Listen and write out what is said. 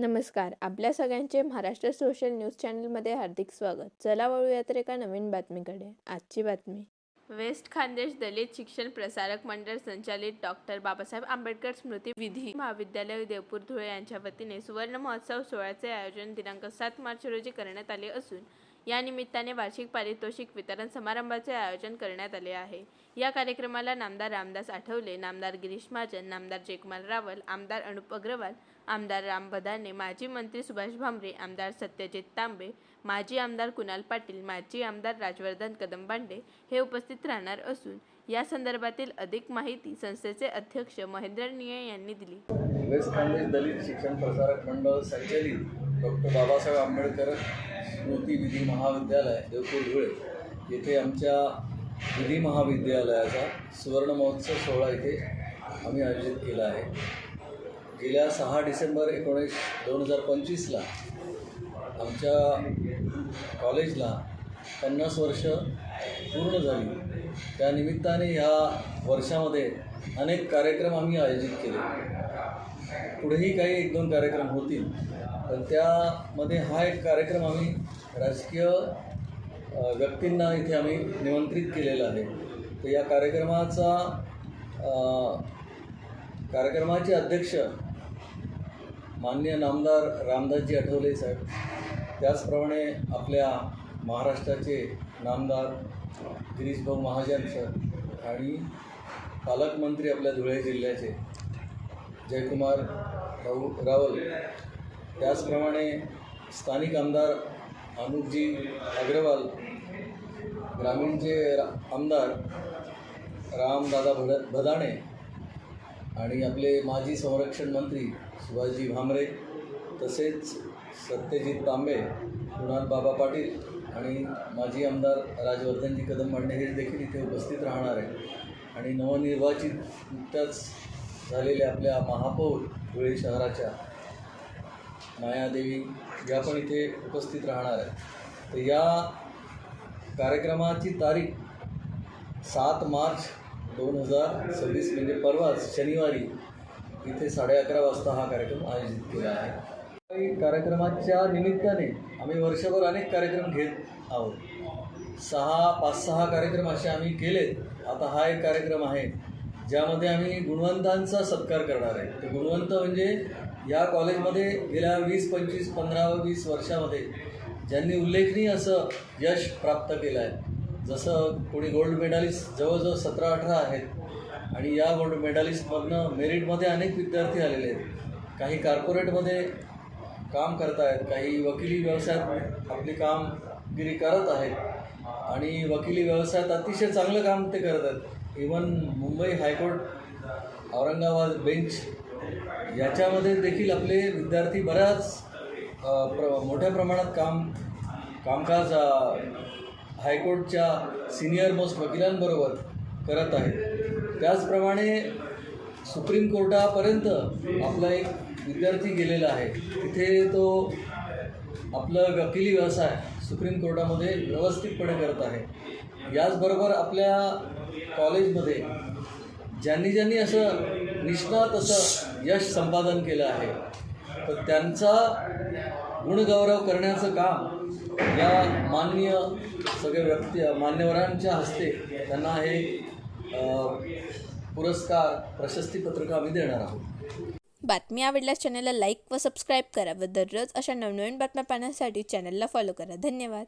नमस्कार. आपल्या सगळ्यांचे महाराष्ट्र सोशल न्यूज चॅनलमध्ये हार्दिक स्वागत. चला वळूया तर एका नवीन बातमीकडे. आजची बातमी. वेस्ट खानदेश दलित शिक्षण प्रसारक मंडळ संचालित डॉक्टर बाबासाहेब आंबेडकर स्मृती विधी महाविद्यालय देवपूर धुळे यांच्या वतीने सुवर्ण महोत्सव सोहळ्याचे आयोजन दिनांक 7 मार्च रोजी करण्यात आले असून या निमित्ताने वार्षिक पारितोषिक वितरण समारंभाचे आयोजन करण्यात आले आहे. या कार्यक्रमाला नामदार रामदास आठवले, नामदार गिरीश महाजन, नामदार जयकुमार रावल, आमदार अनुप अग्रवाल, आमदार राम बधाने, माजी मंत्री सुभाष भामरे, आमदार सत्यजित तांबे, माजी आमदार कुणाल पाटील, माजी आमदार राजवर्धन कदमबांडे हे उपस्थित राहणार असून या संदर्भातील अधिक माहिती संस्थेचे अध्यक्ष महेंद्र निये यांनी दिली. वेस्ट खानदेश दलित शिक्षण प्रसारक मंडळ संचालित डॉक्टर बाबासाहेब आंबेडकर स्मृती विधी महाविद्यालय देवपूर धुळे येथे आमच्या विधी महाविद्यालयाचा सुवर्ण महोत्सव सोहळा इथे आम्ही आयोजित केला आहे. गेल्या 6 डिसेंबर 2025ला आमच्या कॉलेजला 50 वर्ष पूर्ण झाली. त्या निमित्ताने ह्या वर्षामध्ये अनेक कार्यक्रम आम्ही आयोजित केले. पुढेही काही 1-2 कार्यक्रम होतील, पण त्यामध्ये हा एक कार्यक्रम आम्ही राजकीय व्यक्तींना इथे आम्ही निमंत्रित केलेला आहे. तर या कार्यक्रमाचे अध्यक्ष माननीय नामदार रामदासजी आठवले साहेब, त्याचप्रमाणे आपल्या महाराष्ट्राचे नामदार गिरीश भाऊ महाजन सर आणि पालकमंत्री आपल्या धुळे जिल्ह्याचे जयकुमार भाऊ रावल, त्याचप्रमाणे स्थानिक आमदार अनुपजी अग्रवाल, ग्रामीणचे आमदार रामदादा बधाणे आणि आपले माजी संरक्षण मंत्री सुभाषजी भामरे, तसेच सत्यजित तांबे, कुणाल बाबा पाटील आणि माजी आमदार राजवर्धनजी कदमबांडे हे देखील इथे उपस्थित राहणार आहे. आणि नवनिर्वाचित नुकत्याच झालेल्या आपल्या महापौर धुळे शहराच्या मायादेवी या पण इथे उपस्थित राहणार आहे. तर या कार्यक्रमाची तारीख 7 मार्च 2026 म्हणजे परवाच शनिवारी इथे 11:30 वाजता हा कार्यक्रम आयोजित केला आहे. कार्यक्रमाच्या निमित्ताने आम्ही वर्षभर अनेक कार्यक्रम घेत आहोत. 5-6 कार्यक्रम असे आम्ही केलेत. आता हा एक कार्यक्रम आहे ज्यामध्ये आम्ही गुणवंतांचा सत्कार करणार आहे. तर गुणवंत म्हणजे या कॉलेजमध्ये गेल्या 20-25, 15-20 वर्षामध्ये ज्यांनी उल्लेखनीय असं यश प्राप्त केलं आहे. जसं कोणी गोल्ड मेडलिस्ट जवळजवळ 17-18 आहेत आणि या गोल्ड मेडलिस्टमधनं मेरिटमध्ये अनेक विद्यार्थी आलेले आहेत. काही कॉर्पोरेटमध्ये काम करत आहेत, काही वकिली व्यवसायात आपली कामगिरी करत आहेत आणि वकिली व्यवसायात अतिशय चांगलं काम ते करत आहेत. Even Mumbai high court, Aurangabad bench याच्यामध्ये देखील आपले विद्यार्थी बऱ्याच मोठ्या प्रमाणात कामकाज हायकोर्टच्या सिनियर मोस्ट वकिलांबरोबर करत आहेत. त्याचप्रमाणे सुप्रीम कोर्टापर्यंत आपला एक विद्यार्थी गेलेला आहे. तिथे तो आपलं वकिली व्यवसाय सुप्रीम कोर्टामध्ये व्यवस्थितपणे करत आहे. याचबरोबर आपल्या कॉलेजमध्ये ज्यांनी असं निष्णात असं यश संपादन केलं आहे, तर त्यांचा गुणगौरव करण्याचं काम या माननीय सगळे मान्यवरांच्या हस्ते त्यांना हे पुरस्कार प्रशस्तीपत्रक आम्ही देणार आहोत. बातमी आवडल्यास चॅनलला लाईक व सबस्क्राईब करा व दररोज अशा नवनवीन बातम्या पाहण्यासाठी चॅनलला फॉलो करा. धन्यवाद.